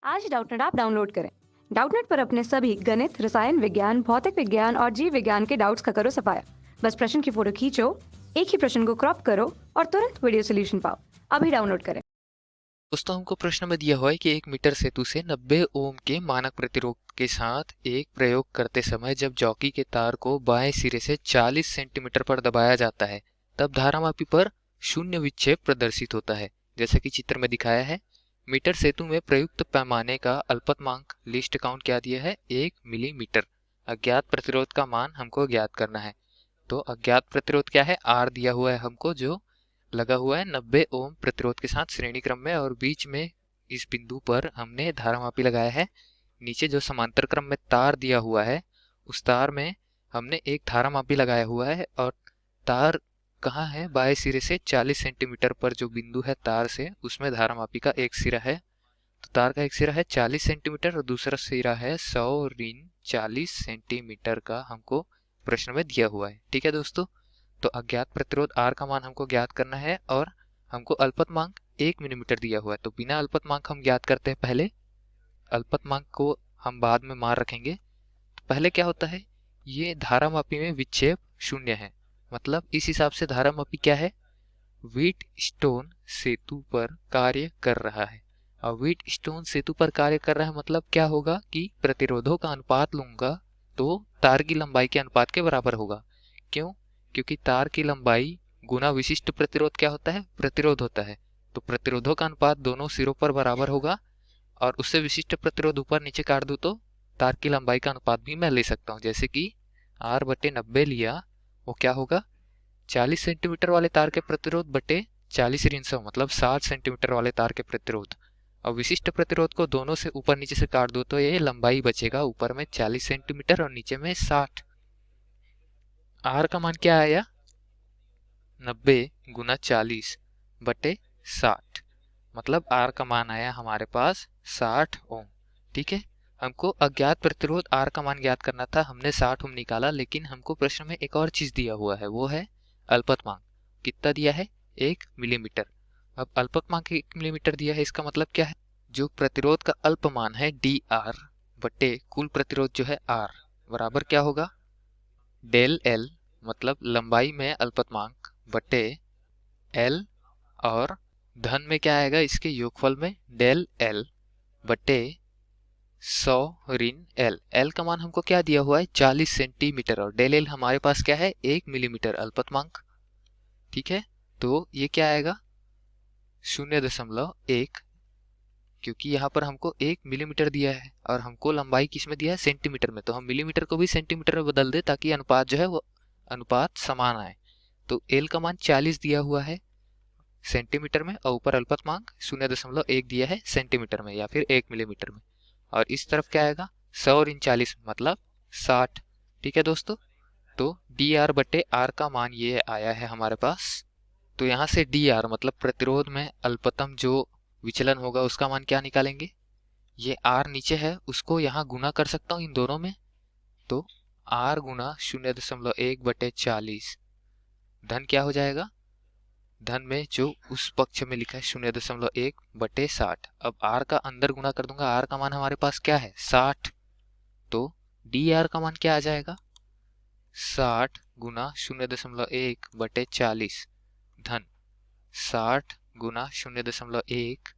आज Doubtnut app download करें। Doubtnut पर अपने सभी गणित, रसायन विज्ञान, भौतिक विज्ञान और जीव विज्ञान के डाउट्स का करो सफाया। बस प्रश्न की फोटो खींचो, एक ही प्रश्न को क्रॉप करो और तुरंत वीडियो सोल्यूशन पाओ। अभी डाउनलोड करें। दोस्तों, हमको प्रश्न में दिया हुआ है कि 1 मीटर सेतु से 90 ओम के मानक प्रतिरोध के साथ एक प्रयोग करते समय जब जॉकी के तार को बाएं सिरे से 40 सेंटीमीटर पर दबाया जाता है तब धारामापी पर शून्य विक्षेप प्रदर्शित होता है। जैसा कि चित्र में दिखाया है, मीटर सेतु में प्रयुक्त पैमाने का अल्पतमांक लीस्ट काउंट क्या दिया है, 1 मिलीमीटर। अज्ञात प्रतिरोध का मान हमको ज्ञात करना है। तो अज्ञात प्रतिरोध क्या है, आर दिया हुआ है हमको, जो लगा हुआ है 90 ओम प्रतिरोध के साथ श्रेणी क्रम में, और बीच में इस बिंदु पर हमने धारामापी लगाया है। नीचे जो समांतर क्रम में तार दिया हुआ है उस तार में हमने एक धारामापी लगाया हुआ है, और तार कहाँ है, बाएं सिरे से 40 सेंटीमीटर पर जो बिंदु है तार से, उसमें धारामापी का एक सिरा है। तो तार का एक सिरा है 40 सेंटीमीटर और दूसरा सिरा है 100 ऋण 40 सेंटीमीटर का हमको प्रश्न में दिया हुआ है। ठीक है दोस्तों, तो अज्ञात प्रतिरोध R का मान हमको ज्ञात करना है और हमको अल्पतमांक 1 मिलीमीटर दिया हुआ है। तो बिना अल्पतमांक हम ज्ञात करते हैं पहले, अल्पतमांक को हम बाद में मान रखेंगे। तो पहले क्या होता है, ये धारामापी में विक्षेप शून्य है, मतलब इस हिसाब से धारामापी क्या है, व्हीट स्टोन सेतु पर कार्य कर रहा है। और व्हीट स्टोन सेतु पर कार्य कर रहा है मतलब क्या होगा कि प्रतिरोधों का अनुपात लूंगा तो तार की लंबाई के अनुपात के बराबर होगा। क्यों? क्योंकि तार की लंबाई गुना विशिष्ट प्रतिरोध क्या होता है, प्रतिरोध होता है। तो प्रतिरोधों का अनुपात दोनों सिरों पर बराबर होगा, और उससे विशिष्ट प्रतिरोध ऊपर नीचे काट दूं तो तार की लंबाई का अनुपात भी मैं ले सकता हूँ। जैसे कि R बटे 90 लिया, वो क्या होगा, 40 सेंटीमीटर वाले तार के प्रतिरोध बटे 40 ऋण 100, मतलब 60 सेंटीमीटर वाले तार के प्रतिरोध। और विशिष्ट प्रतिरोध को दोनों से ऊपर नीचे से काट दो तो ये लंबाई बचेगा, ऊपर में 40 सेंटीमीटर और नीचे में 60। R का मान क्या आया, 90 गुना 40 बटे 60, मतलब R का मान आया हमारे पास 60 ओम। ठीक है, हमको अज्ञात प्रतिरोध R का मान ज्ञात करना था, हमने 60 ओम निकाला, लेकिन हमको प्रश्न में एक और चीज दिया हुआ है, वो है अल्पतमांक। कितना दिया है, 1 मिलीमीटर। अब अल्पतमांक 1 मिलीमीटर दिया है, इसका मतलब क्या है, जो प्रतिरोध का अल्पमान है dr बटे कुल प्रतिरोध जो है R बराबर क्या होगा, डेल L, मतलब लंबाई में अल्पतमांक बटे L, और धन में क्या आएगा, इसके योगफल में डेल L बटे 100 ऋण L। L का मान हमको क्या दिया हुआ है, 40 सेंटीमीटर, और डेल L हमारे पास क्या है, 1 मिलीमीटर अल्पतमांक। ठीक है, तो ये क्या आएगा, 0.1, क्योंकि यहाँ पर हमको 1 मिलीमीटर दिया है और हमको लंबाई किस में दिया है, सेंटीमीटर में, तो हम मिलीमीटर को भी सेंटीमीटर में बदल दे ताकि अनुपात जो है वो अनुपात समान आए। तो L का मान 40 दिया हुआ है सेंटीमीटर में, और ऊपर अल्पतमांक 0.1 दिया है सेंटीमीटर में या फिर 1 मिलीमीटर में, और इस तरफ क्या आएगा, 100 ऋण 40 मतलब 60। ठीक है दोस्तों, तो dr बटे r का मान ये आया है हमारे पास। तो यहाँ से dr मतलब प्रतिरोध में अल्पतम जो विचलन होगा उसका मान क्या निकालेंगे, ये r नीचे है उसको यहाँ गुना कर सकता हूँ इन दोनों में, तो r गुना 0.1 बटे 40 धन क्या हो जाएगा, धन में जो उस पक्ष में लिखा है 0.1 बटे 60। अब r का अंदर गुना कर दूंगा, r का मान हमारे पास क्या है, 60, तो dr का मान क्या आ जाएगा, 60 गुना 0.1 बटे 40 धन 60 गुना 0.1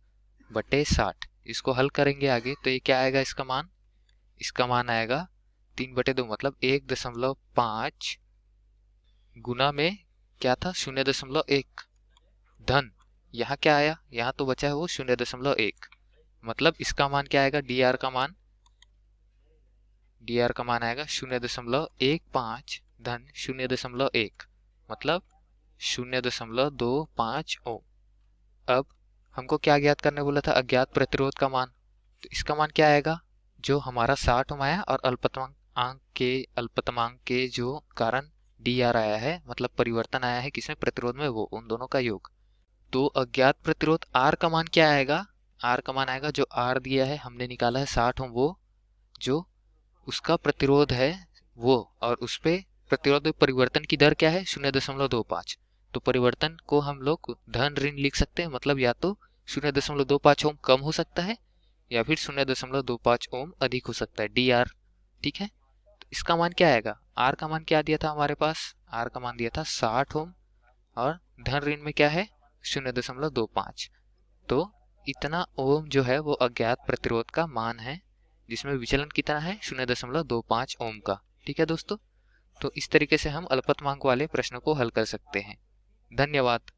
बटे 60। इसको हल करेंगे आगे तो ये क्या आएगा, इसका मान आएगा 3 बटे 2, मतलब 1.5 गुना में क्या था, 0.1 धन यहाँ क्या आया, यहाँ तो बचा है वो 0.1, मतलब इसका मान क्या आएगा, dr का मान आएगा 0.15 धन 0.1, मतलब 0.25 ओम। अब हमको क्या ज्ञात करने बोला था, अज्ञात प्रतिरोध का मान, तो इसका मान क्या आएगा, जो हमारा 60 ओम आया और अल्पतमांक के जो कारण dr आया है, मतलब परिवर्तन आया है किसमें, प्रतिरोध में, वो उन दोनों का योग। तो अज्ञात प्रतिरोध R का मान क्या आएगा, R का मान आएगा जो R दिया है हमने निकाला है 60 ओम, वो जो उसका प्रतिरोध है वो, और उस पे प्रतिरोध में परिवर्तन की दर क्या है, 0.25। तो परिवर्तन को हम लोग धन ऋण लिख सकते हैं, मतलब या तो 0.25 ओम कम हो सकता है या फिर 0.25 ओम अधिक हो सकता है, DR। ठीक है, तो इसका मान क्या आएगा? R का मान क्या दिया था हमारे पास? R का मान दिया था 60 ओम, और धन ऋण में क्या है? 0.25। तो इतना ओम जो है वो अज्ञात प्रतिरोध का मान है, जिसमें विचलन कितना है? 0.25 ओम का। ठीक है दोस्तों, तो इस तरीके से हम अल्पतमांक वाले प्रश्नों को हल कर सकते हैं। धन्यवाद।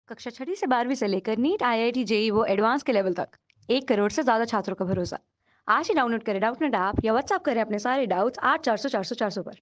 कक्षा 6ठी से 12वीं से लेकर नीट, IIT, JEE वो एडवांस के लेवल तक 1 करोड़ से ज्यादा छात्रों का भरोसा। आज ही डाउनलोड करें डाउटनेट ऐप या व्हाट्सएप करें अपने सारे डाउट्स 8400 400 400 पर।